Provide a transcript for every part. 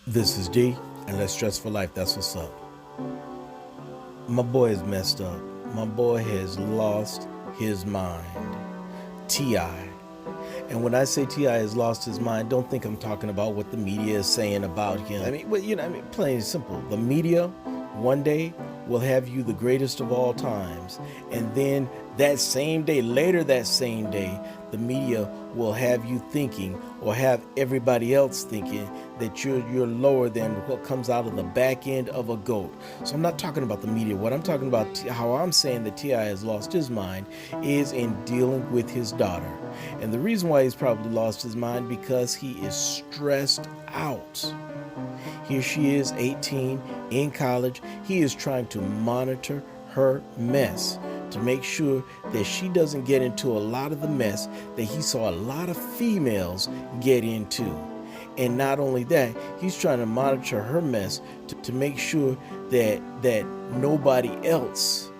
This is D, and let's dress for life. That's what's up. My boy is messed up. My boy has lost his mind. T.I. And when I say T.I. has lost his mind, don't think I'm talking about what the media is saying about him. Plain and simple. The media one day will have you the greatest of all times. And then that same day, later that same day, the media will have you thinking, or have everybody else thinking, that you're lower than what comes out of the back end of a goat. So I'm not talking about the media. What I'm talking about, how I'm saying that T.I. has lost his mind, is in dealing with his daughter. And the reason why he's probably lost his mind, because he is stressed out. Here she is, 18, in college. He is trying to monitor her mess to make sure that she doesn't get into a lot of the mess that he saw a lot of females get into. And not only that, he's trying to monitor her mess to make sure that nobody else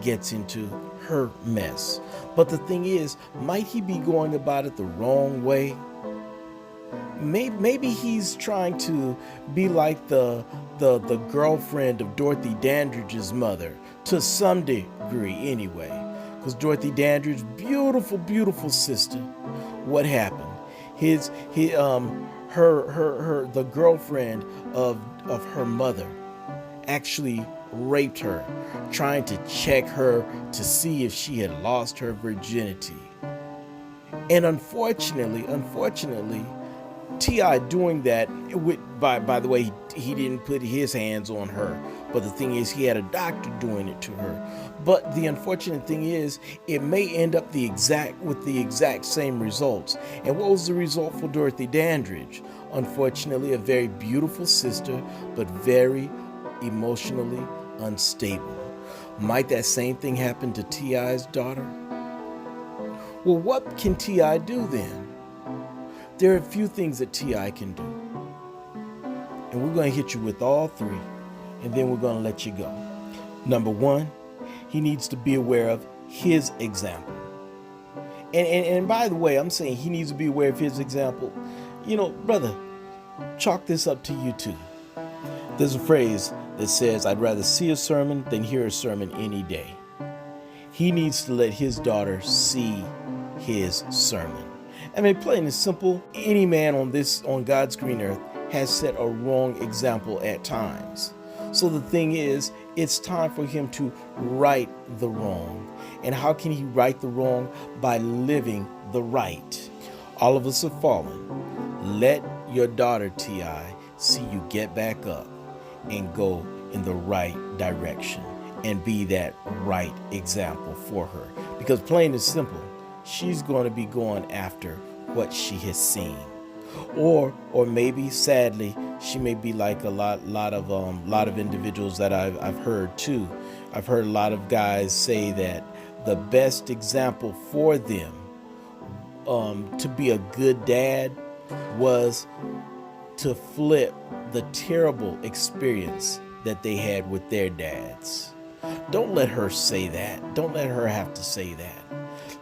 gets into her mess. But the thing is, might he be going about it the wrong way? Maybe he's trying to be like the girlfriend of Dorothy Dandridge's mother, to some degree anyway. Because Dorothy Dandridge, beautiful sister. What happened? The girlfriend of her mother actually raped her, trying to check her to see if she had lost her virginity. And unfortunately, T.I. doing that by the way, he didn't put his hands on her, but the thing is, he had a doctor doing it to her. But the unfortunate thing is, it may end up with the exact same results. And what was the result for Dorothy Dandridge? Unfortunately, a very beautiful sister, but very emotionally unstable. Might that same thing happen to T.I.'s daughter? Well, what can T.I. do then? There are a few things that T.I. can do. And we're going to hit you with all three, and then we're going to let you go. Number one, he needs to be aware of his example. And by the way, I'm saying he needs to be aware of his example. Brother, chalk this up to you too. There's a phrase that says, I'd rather see a sermon than hear a sermon any day. He needs to let his daughter see his sermon. Plain and simple, any man on God's green earth has set a wrong example at times. So the thing is, it's time for him to right the wrong. And how can he right the wrong? By living the right. All of us have fallen. Let your daughter, T.I., see you get back up and go in the right direction and be that right example for her. Because plain and simple, she's going to be going after what she has seen. Or maybe, sadly, she may be like a lot of individuals that I've heard too. I've heard a lot of guys say that the best example for them to be a good dad was to flip the terrible experience that they had with their dads. Don't let her say that. Don't let her have to say that.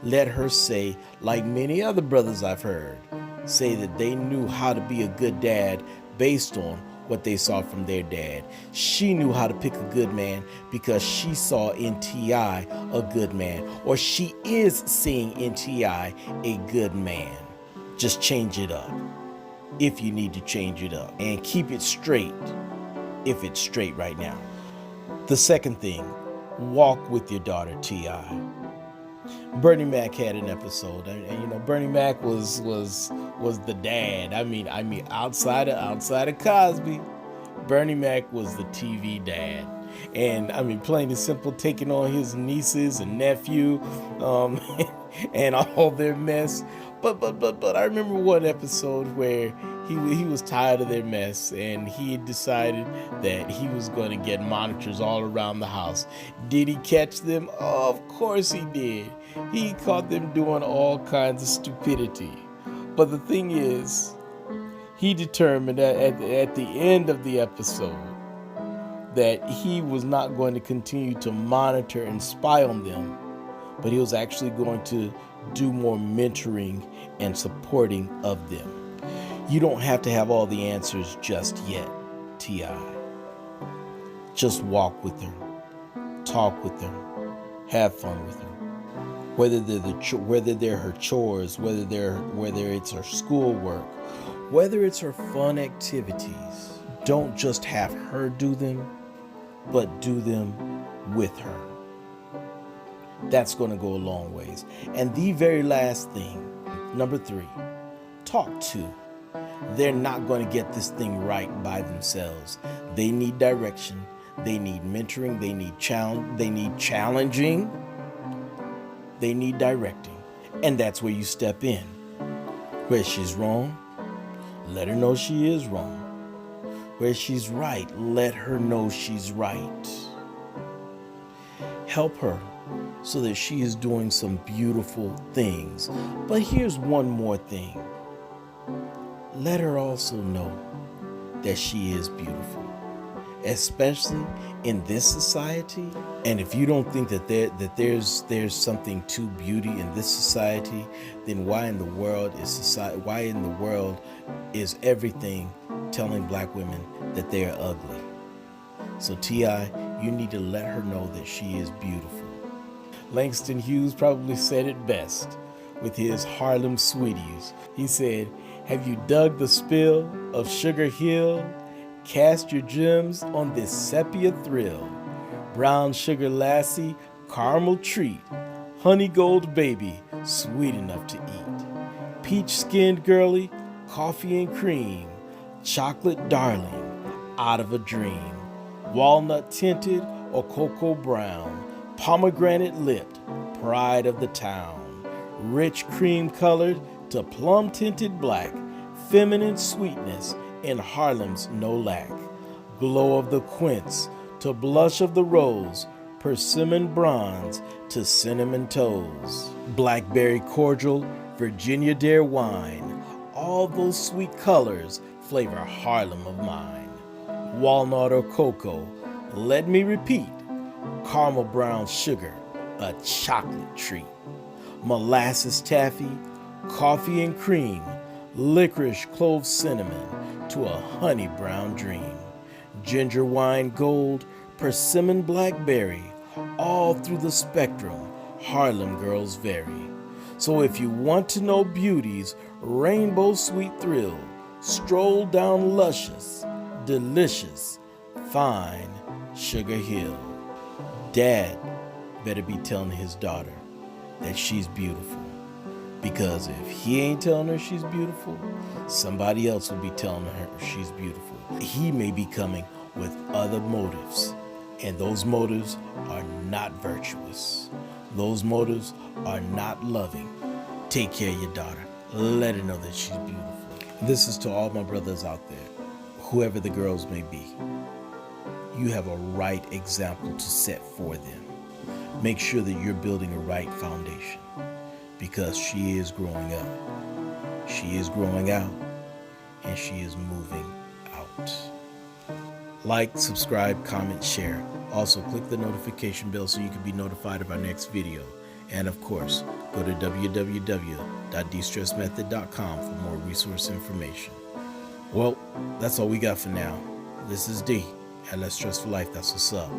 Let her say, like many other brothers I've heard, say that they knew how to be a good dad based on what they saw from their dad. She knew how to pick a good man because she saw in T.I. a good man, or she is seeing in T.I. a good man. Just change it up if you need to change it up, and keep it straight if it's straight right now. The second thing, walk with your daughter, T.I. Bernie Mac had an episode, and Bernie Mac was the dad. Outside of Cosby, Bernie Mac was the TV dad, and plain and simple, taking on his nieces and nephew, and all their mess. But I remember one episode where he was tired of their mess, and he decided that he was going to get monitors all around the house. Did he catch them? Oh, of course he did. He caught them doing all kinds of stupidity. But the thing is, he determined that at the end of the episode that he was not going to continue to monitor and spy on them, but he was actually going to do more mentoring and supporting of them. You don't have to have all the answers just yet, T.I. Just walk with her, talk with her, have fun with her. Whether they're her chores, whether it's her schoolwork, whether it's her fun activities, don't just have her do them, but do them with her. That's going to go a long ways. And the very last thing, number 3, talk to. They're not going to get this thing right by themselves. They need direction. They need mentoring. They need challenging. They need directing. And that's where you step in. Where she's wrong, let her know she is wrong. Where she's right, let her know she's right. Help her so that she is doing some beautiful things. But here's one more thing. Let her also know that she is beautiful, especially in this society. And if you don't think that there's something to beauty in this society, then why in the world is everything telling black women that they are ugly? So T.I., you need to let her know that she is beautiful. Langston Hughes probably said it best with his Harlem Sweeties. He said, "Have you dug the spill of Sugar Hill? Cast your gems on this sepia thrill. Brown sugar lassie, caramel treat. Honey gold baby, sweet enough to eat. Peach-skinned girlie, coffee and cream. Chocolate darling, out of a dream. Walnut tinted or cocoa brown. Pomegranate-lipped, pride of the town. Rich cream colored to plum-tinted black. Feminine sweetness in Harlem's no lack. Glow of the quince to blush of the rose. Persimmon bronze to cinnamon toes. Blackberry cordial, Virginia Dare wine. All those sweet colors flavor Harlem of mine. Walnut or cocoa, let me repeat. Caramel brown sugar, a chocolate treat. Molasses taffy, coffee and cream. Licorice clove cinnamon to a honey brown dream. Ginger wine gold, persimmon blackberry. All through the spectrum, Harlem girls vary. So if you want to know beauty's rainbow sweet thrill, stroll down luscious, delicious, fine Sugar Hill. Dad better be telling his daughter that she's beautiful. Because if he ain't telling her she's beautiful, somebody else will be telling her she's beautiful. He may be coming with other motives, and those motives are not virtuous. Those motives are not loving. Take care of your daughter. Let her know that she's beautiful. This is to all my brothers out there, whoever the girls may be. You have a right example to set for them. Make sure that you're building a right foundation, because she is growing up. She is growing out, and she is moving out. Like, subscribe, comment, share. Also, click the notification bell so you can be notified of our next video. And of course, go to www.destressmethod.com for more resource information. Well, that's all we got for now. This is D, and Let's Stress for Life. That's what's up.